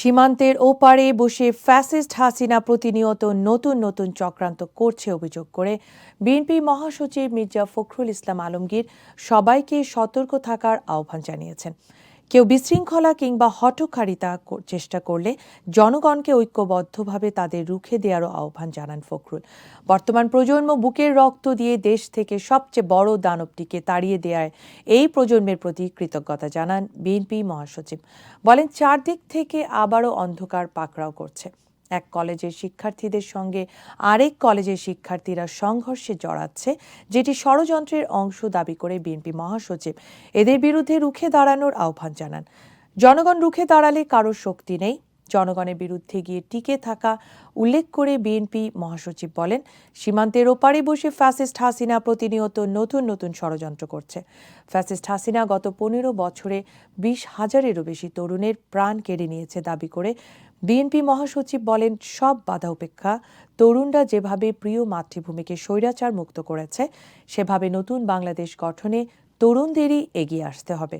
সীমান্তের ওপারে বসে ফ্যাসিস্ট হাসিনা প্রতিনিয়ত নতুন নতুন চক্রান্ত করছে অভিযোগ করে বিএনপি মহাসচিব মির্জা ফখরুল ইসলাম আলমগীর সবাইকে সতর্ক থাকার আহ্বান জানিয়েছেন। কেউ বিশৃঙ্খলা কিংবা হঠকারিতা চেষ্টা করলে জনগণকে ঐক্যবদ্ধভাবে তাদের রুখে দেওয়ারও আহ্বান জানান ফখরুল। বর্তমান প্রজন্ম বুকের রক্ত দিয়ে দেশ থেকে সবচেয়ে বড় দানবটিকে তাড়িয়ে দেয়ায় এই প্রজন্মের প্রতি কৃতজ্ঞতা জানান বিএনপি মহাসচিব। বলেন, চারদিক থেকে আবারও অন্ধকার পাকড়াও করছে। এক কলেজের শিক্ষার্থীদের সঙ্গে আরেক কলেজের শিক্ষার্থীরা সংঘর্ষে জড়াচ্ছে, যেটি ষড়যন্ত্রের অংশ দাবি করে বিএনপি মহাসচিব এদের বিরুদ্ধে রুখে দাঁড়ানোর আহ্বান জানান। জনগণ রুখে দাঁড়ালে কারো শক্তি নেই, জনগণের বিরুদ্ধে গিয়ে টিকে থাকা উল্লেখ করে বিএনপি মহাসচিব বলেন, সীমান্তের ওপারে বসে ফ্যাসিস্ট হাসিনা প্রতিনিয়ত নতুন নতুন ষড়যন্ত্র করছে। ফ্যাসিস্ট হাসিনা গত 15 বছরে 20,000-এরও বেশি তরুণের প্রাণ কেড়ে নিয়েছে দাবি করে বিএনপি মহাসচিব বলেন, সব বাধা উপেক্ষা তরুণরা যেভাবে প্রিয় মাতৃভূমিকে স্বৈরাচার মুক্ত করেছে, সেভাবে নতুন বাংলাদেশ গঠনে তরুণদেরই এগিয়ে আসতে হবে।